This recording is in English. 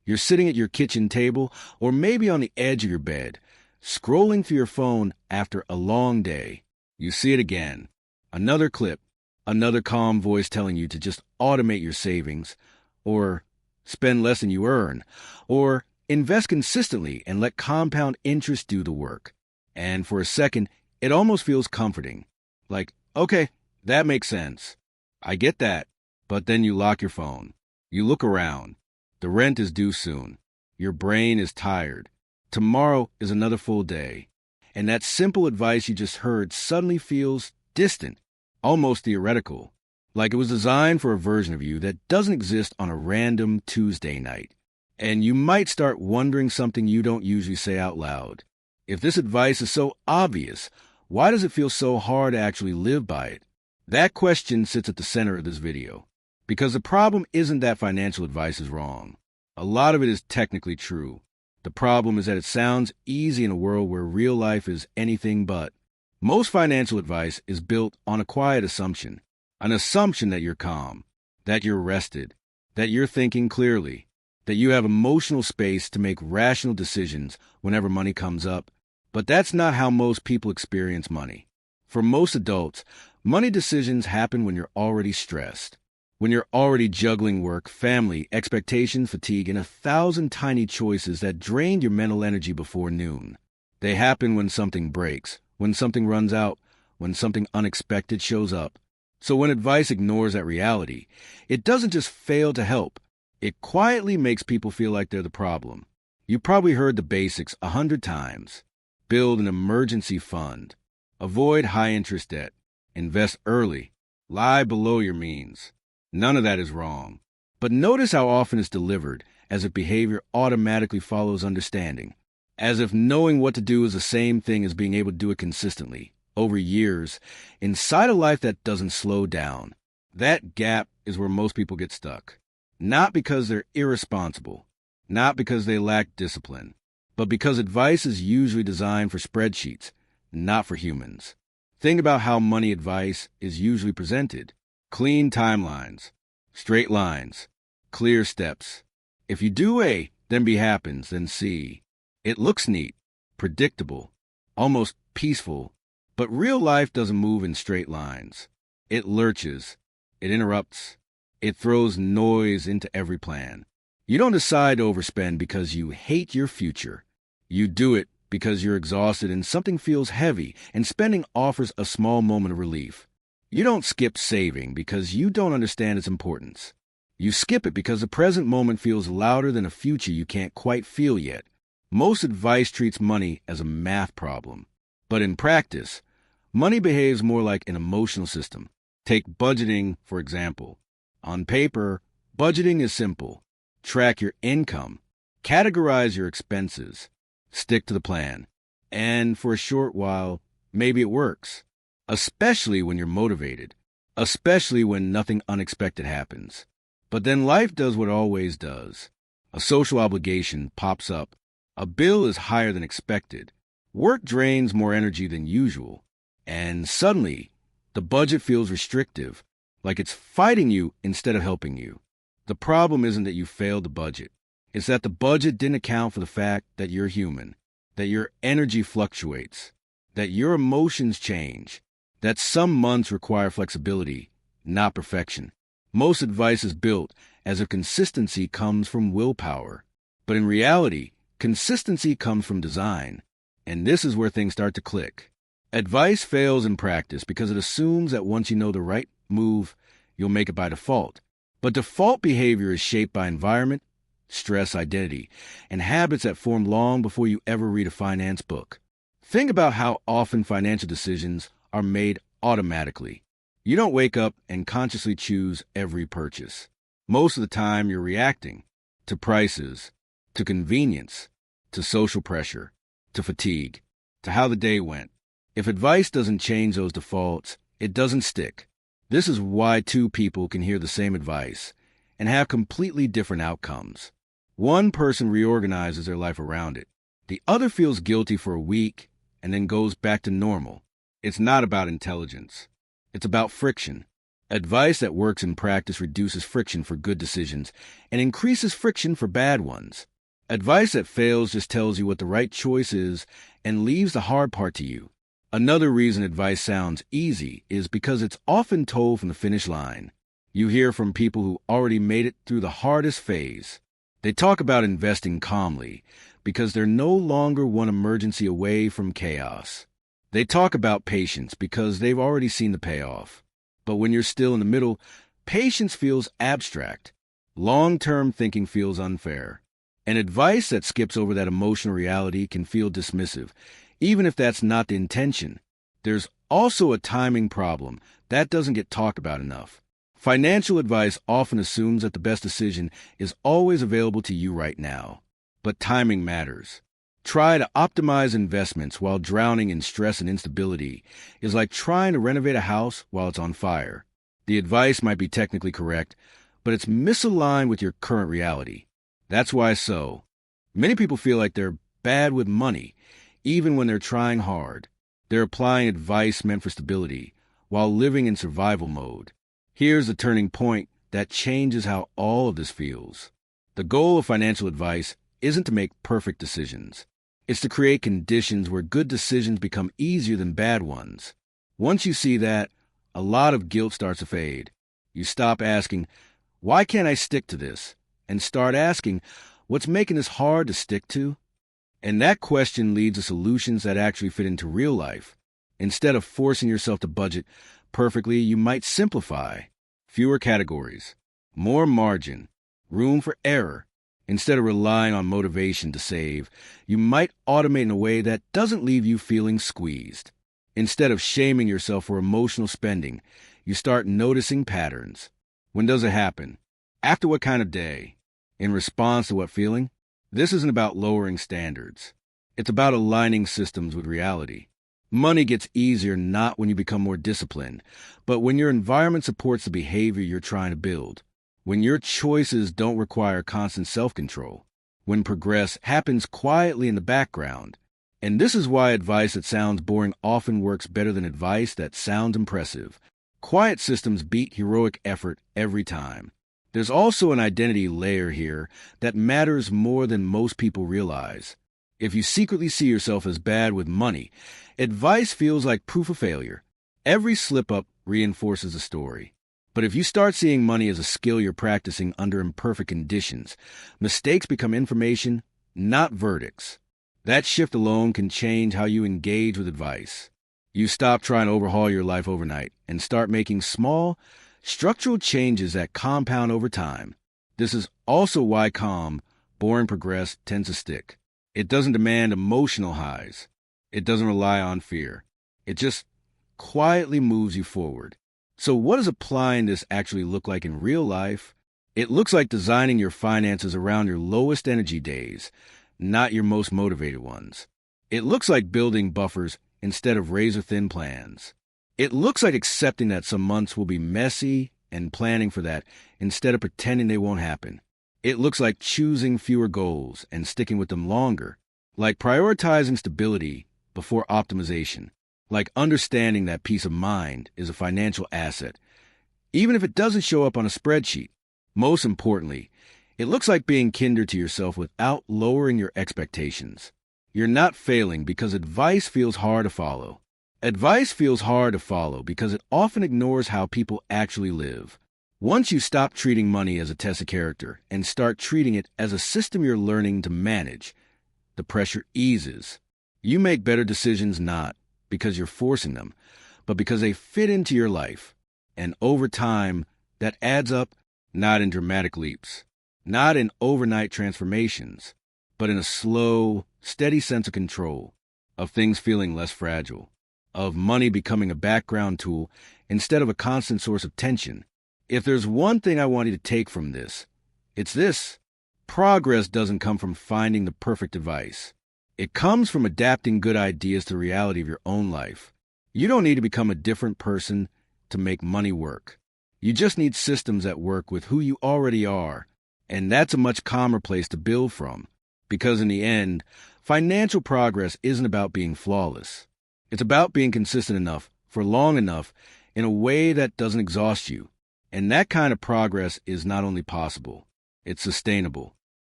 You're sitting at your kitchen table or maybe on the edge of your bed, scrolling through your phone after a long day. You see it again. Another clip, another calm voice telling you to just automate your savings, or spend less than you earn, or invest consistently and let compound interest do the work. And for a second, it almost feels comforting. Like, okay, that makes sense. I get that. But then you lock your phone. You look around. The rent is due soon. Your brain is tired. Tomorrow is another full day. And that simple advice you just heard suddenly feels distant, almost theoretical, like it was designed for a version of you that doesn't exist on a random Tuesday night. And you might start wondering something you don't usually say out loud. If this advice is so obvious, why does it feel so hard to actually live by it? That question sits at the center of this video. Because the problem isn't that financial advice is wrong. A lot of it is technically true. The problem is that it sounds easy in a world where real life is anything but. Most financial advice is built on a quiet assumption. An assumption that you're calm, that you're rested, that you're thinking clearly, that you have emotional space to make rational decisions whenever money comes up. But that's not how most people experience money. For most adults, money decisions happen when you're already stressed. When you're already juggling work, family, expectations, fatigue, and 1,000 tiny choices that drained your mental energy before noon. They happen when something breaks, when something runs out, when something unexpected shows up. So when advice ignores that reality, it doesn't just fail to help. It quietly makes people feel like they're the problem. You probably heard the basics 100 times. Build an emergency fund. Avoid high-interest debt. Invest early. Lie below your means. None of that is wrong. But notice how often it's delivered, as if behavior automatically follows understanding. As if knowing what to do is the same thing as being able to do it consistently, over years, inside a life that doesn't slow down. That gap is where most people get stuck. Not because they're irresponsible, not because they lack discipline, but because advice is usually designed for spreadsheets, not for humans. Think about how money advice is usually presented. Clean timelines, straight lines, clear steps. If you do A, then B happens, then C. It looks neat, predictable, almost peaceful, but real life doesn't move in straight lines. It lurches, it interrupts, it throws noise into every plan. You don't decide to overspend because you hate your future. You do it because you're exhausted and something feels heavy, and spending offers a small moment of relief. You don't skip saving because you don't understand its importance. You skip it because the present moment feels louder than a future you can't quite feel yet. Most advice treats money as a math problem. But in practice, money behaves more like an emotional system. Take budgeting, for example. On paper, budgeting is simple. Track your income. Categorize your expenses. Stick to the plan. And for a short while, maybe it works. Especially when you're motivated. Especially when nothing unexpected happens. But then life does what it always does. A social obligation pops up. A bill is higher than expected. Work drains more energy than usual. And suddenly, the budget feels restrictive, like it's fighting you instead of helping you. The problem isn't that you failed the budget. It's that the budget didn't account for the fact that you're human, that your energy fluctuates, that your emotions change, that some months require flexibility, not perfection. Most advice is built as if consistency comes from willpower. But in reality, consistency comes from design. And this is where things start to click. Advice fails in practice because it assumes that once you know the right move, you'll make it by default. But default behavior is shaped by environment, stress, identity, and habits that form long before you ever read a finance book. Think about how often financial decisions are made automatically. You don't wake up and consciously choose every purchase. Most of the time, you're reacting to prices, to convenience, to social pressure, to fatigue, to how the day went. If advice doesn't change those defaults, it doesn't stick. This is why two people can hear the same advice and have completely different outcomes. One person reorganizes their life around it. The other feels guilty for a week and then goes back to normal. It's not about intelligence. It's about friction. Advice that works in practice reduces friction for good decisions and increases friction for bad ones. Advice that fails just tells you what the right choice is and leaves the hard part to you. Another reason advice sounds easy is because it's often told from the finish line. You hear from people who already made it through the hardest phase. They talk about investing calmly because they're no longer one emergency away from chaos. They talk about patience because they've already seen the payoff. But when you're still in the middle, patience feels abstract. Long-term thinking feels unfair. And advice that skips over that emotional reality can feel dismissive, even if that's not the intention. There's also a timing problem that doesn't get talked about enough. Financial advice often assumes that the best decision is always available to you right now. But timing matters. Try to optimize investments while drowning in stress and instability is like trying to renovate a house while it's on fire. The advice might be technically correct, but it's misaligned with your current reality. That's why many people feel like they're bad with money, even when they're trying hard. They're applying advice meant for stability while living in survival mode. Here's the turning point that changes how all of this feels. The goal of financial advice isn't to make perfect decisions. It's to create conditions where good decisions become easier than bad ones. Once you see that, a lot of guilt starts to fade. You stop asking, why can't I stick to this? And start asking, what's making this hard to stick to? And that question leads to solutions that actually fit into real life. Instead of forcing yourself to budget perfectly, you might simplify. Fewer categories, more margin, room for error. Instead of relying on motivation to save, you might automate in a way that doesn't leave you feeling squeezed. Instead of shaming yourself for emotional spending, you start noticing patterns. When does it happen? After what kind of day? In response to what feeling? This isn't about lowering standards. It's about aligning systems with reality. Money gets easier not when you become more disciplined, but when your environment supports the behavior you're trying to build. When your choices don't require constant self-control. When progress happens quietly in the background. And this is why advice that sounds boring often works better than advice that sounds impressive. Quiet systems beat heroic effort every time. There's also an identity layer here that matters more than most people realize. If you secretly see yourself as bad with money, advice feels like proof of failure. Every slip-up reinforces the story. But if you start seeing money as a skill you're practicing under imperfect conditions, mistakes become information, not verdicts. That shift alone can change how you engage with advice. You stop trying to overhaul your life overnight and start making small, structural changes that compound over time. This is also why calm, boring progress tends to stick. It doesn't demand emotional highs. It doesn't rely on fear. It just quietly moves you forward. So what does applying this actually look like in real life? It looks like designing your finances around your lowest energy days, not your most motivated ones. It looks like building buffers instead of razor-thin plans. It looks like accepting that some months will be messy and planning for that instead of pretending they won't happen. It looks like choosing fewer goals and sticking with them longer, like prioritizing stability before optimization. Like understanding that peace of mind is a financial asset, even if it doesn't show up on a spreadsheet. Most importantly, it looks like being kinder to yourself without lowering your expectations. You're not failing because advice feels hard to follow. Advice feels hard to follow because it often ignores how people actually live. Once you stop treating money as a test of character and start treating it as a system you're learning to manage, the pressure eases. You make better decisions not because you're forcing them, but because they fit into your life. And over time, that adds up, not in dramatic leaps, not in overnight transformations, but in a slow, steady sense of control, of things feeling less fragile, of money becoming a background tool instead of a constant source of tension. If there's one thing I want you to take from this, it's this. Progress doesn't come from finding the perfect advice. It comes from adapting good ideas to the reality of your own life. You don't need to become a different person to make money work. You just need systems that work with who you already are, and that's a much calmer place to build from. Because in the end, financial progress isn't about being flawless. It's about being consistent enough for long enough in a way that doesn't exhaust you. And that kind of progress is not only possible, it's sustainable.